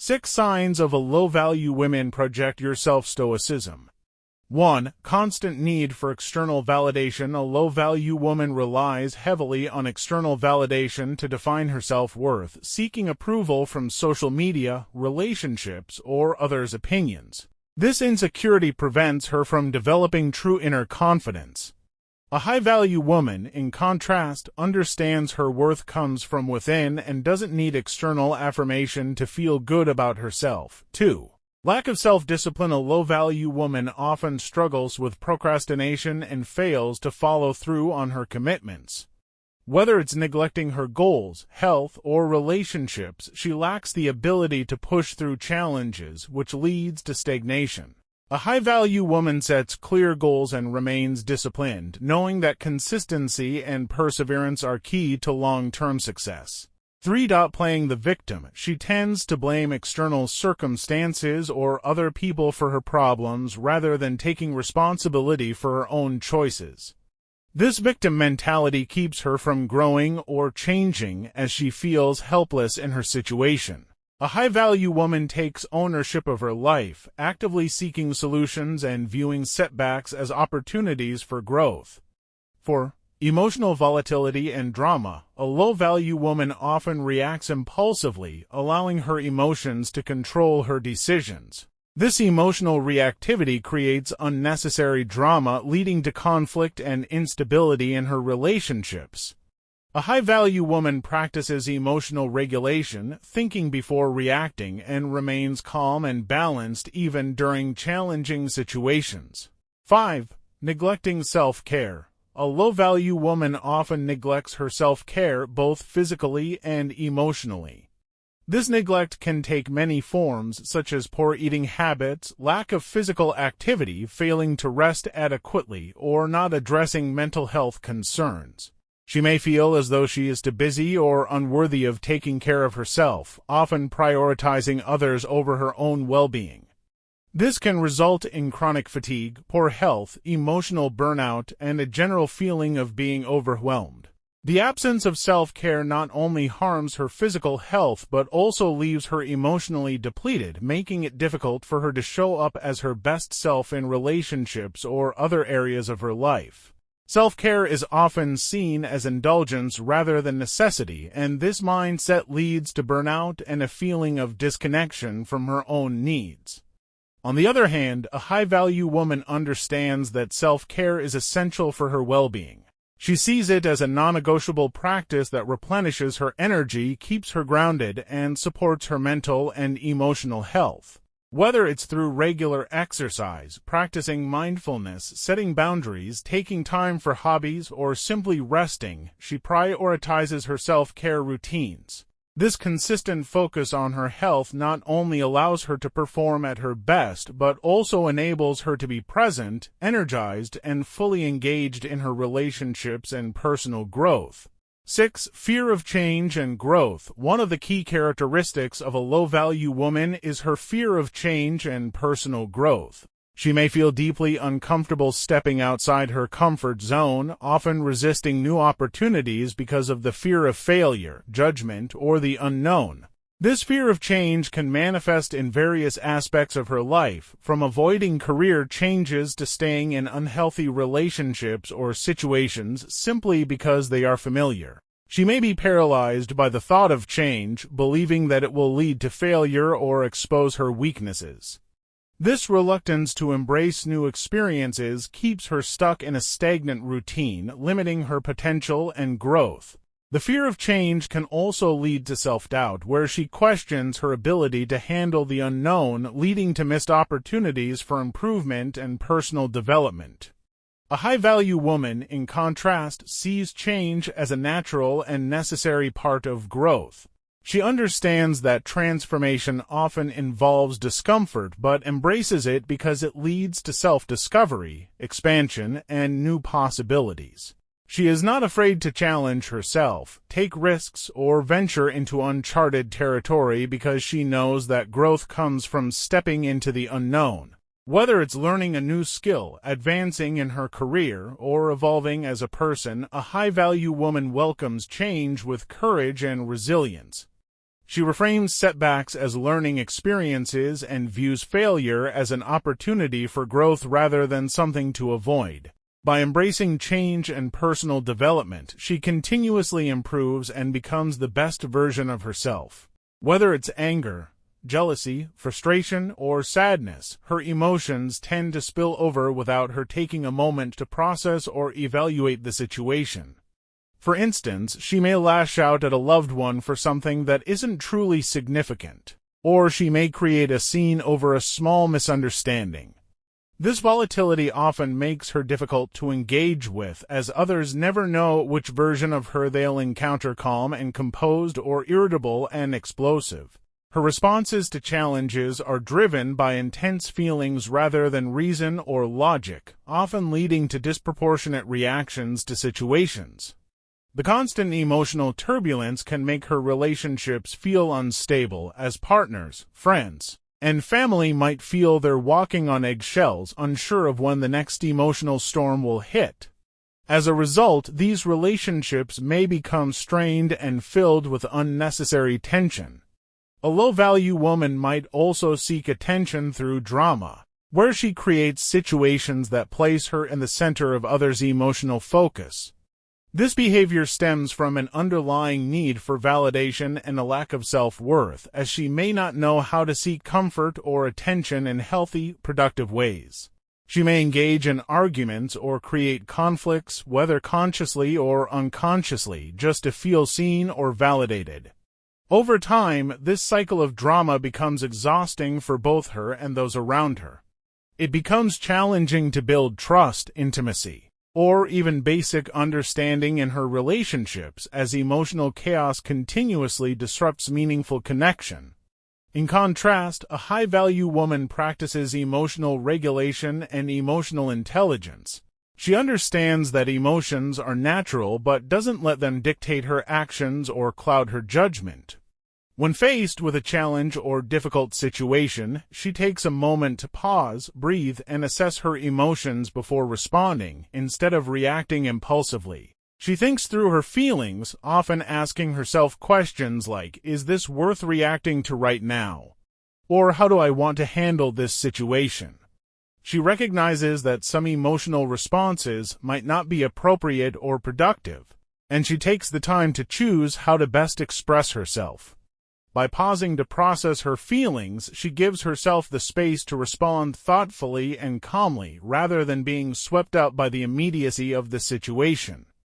6 signs of a low-value woman project your self-stoicism. 1. Constant need for external validation. A low-value woman relies heavily on external validation to define her self-worth, seeking approval from social media, relationships, or others' opinions. This insecurity prevents her from developing true inner confidence. A high-value woman, in contrast, understands her worth comes from within and doesn't need external affirmation to feel good about herself. 2. Lack of self-discipline. A low-value woman often struggles with procrastination and fails to follow through on her commitments. Whether it's neglecting her goals, health, or relationships, she lacks the ability to push through challenges, which leads to stagnation. A high-value woman sets clear goals and remains disciplined, knowing that consistency and perseverance are key to long-term success. 3. Playing the victim. She tends to blame external circumstances or other people for her problems rather than taking responsibility for her own choices. This victim mentality keeps her from growing or changing as she feels helpless in her situation. A high-value woman takes ownership of her life, actively seeking solutions and viewing setbacks as opportunities for growth. 4. Emotional volatility and drama. A low-value woman often reacts impulsively, allowing her emotions to control her decisions. This emotional reactivity creates unnecessary drama, leading to conflict and instability in her relationships. A high-value woman practices emotional regulation, thinking before reacting, and remains calm and balanced even during challenging situations. 5. Neglecting self-care. A low-value woman often neglects her self-care both physically and emotionally. This neglect can take many forms, such as poor eating habits, lack of physical activity, failing to rest adequately, or not addressing mental health concerns. She may feel as though she is too busy or unworthy of taking care of herself, often prioritizing others over her own well-being. This can result in chronic fatigue, poor health, emotional burnout, and a general feeling of being overwhelmed. The absence of self-care not only harms her physical health but also leaves her emotionally depleted, making it difficult for her to show up as her best self in relationships or other areas of her life. Self-care is often seen as indulgence rather than necessity, and this mindset leads to burnout and a feeling of disconnection from her own needs. On the other hand, a high-value woman understands that self-care is essential for her well-being. She sees it as a non-negotiable practice that replenishes her energy, keeps her grounded, and supports her mental and emotional health. Whether it's through regular exercise, practicing mindfulness, setting boundaries, taking time for hobbies, or simply resting, she prioritizes her self-care routines. This consistent focus on her health not only allows her to perform at her best, but also enables her to be present, energized, and fully engaged in her relationships and personal growth. 6. Fear of change and growth. One of the key characteristics of a low-value woman is her fear of change and personal growth. She may feel deeply uncomfortable stepping outside her comfort zone, often resisting new opportunities because of the fear of failure, judgment, or the unknown. This fear of change can manifest in various aspects of her life, from avoiding career changes to staying in unhealthy relationships or situations simply because they are familiar. She may be paralyzed by the thought of change, believing that it will lead to failure or expose her weaknesses. This reluctance to embrace new experiences keeps her stuck in a stagnant routine, limiting her potential and growth. The fear of change can also lead to self-doubt, where she questions her ability to handle the unknown, leading to missed opportunities for improvement and personal development. A high-value woman, in contrast, sees change as a natural and necessary part of growth. She understands that transformation often involves discomfort, but embraces it because it leads to self-discovery, expansion, and new possibilities. She is not afraid to challenge herself, take risks, or venture into uncharted territory because she knows that growth comes from stepping into the unknown. Whether it's learning a new skill, advancing in her career, or evolving as a person, a high-value woman welcomes change with courage and resilience. She reframes setbacks as learning experiences and views failure as an opportunity for growth rather than something to avoid. By embracing change and personal development, she continuously improves and becomes the best version of herself. Whether it's anger, jealousy, frustration, or sadness, her emotions tend to spill over without her taking a moment to process or evaluate the situation. For instance, she may lash out at a loved one for something that isn't truly significant, or she may create a scene over a small misunderstanding. This volatility often makes her difficult to engage with, as others never know which version of her they'll encounter: calm and composed or irritable and explosive. Her responses to challenges are driven by intense feelings rather than reason or logic, often leading to disproportionate reactions to situations. The constant emotional turbulence can make her relationships feel unstable, as partners, friends, and family might feel they're walking on eggshells, unsure of when the next emotional storm will hit. As a result, these relationships may become strained and filled with unnecessary tension. A low-value woman might also seek attention through drama, where she creates situations that place her in the center of others' emotional focus. This behavior stems from an underlying need for validation and a lack of self-worth, as she may not know how to seek comfort or attention in healthy, productive ways. She may engage in arguments or create conflicts, whether consciously or unconsciously, just to feel seen or validated. Over time, this cycle of drama becomes exhausting for both her and those around her. It becomes challenging to build trust, intimacy, or even basic understanding in her relationships, as emotional chaos continuously disrupts meaningful connection. In contrast, a high-value woman practices emotional regulation and emotional intelligence. She understands that emotions are natural but doesn't let them dictate her actions or cloud her judgment. When faced with a challenge or difficult situation, she takes a moment to pause, breathe, and assess her emotions before responding, instead of reacting impulsively. She thinks through her feelings, often asking herself questions like, "Is this worth reacting to right now?" Or, "How do I want to handle this situation?" She recognizes that some emotional responses might not be appropriate or productive, and she takes the time to choose how to best express herself. By pausing to process her feelings, she gives herself the space to respond thoughtfully and calmly, rather than being swept up by the immediacy of the situation.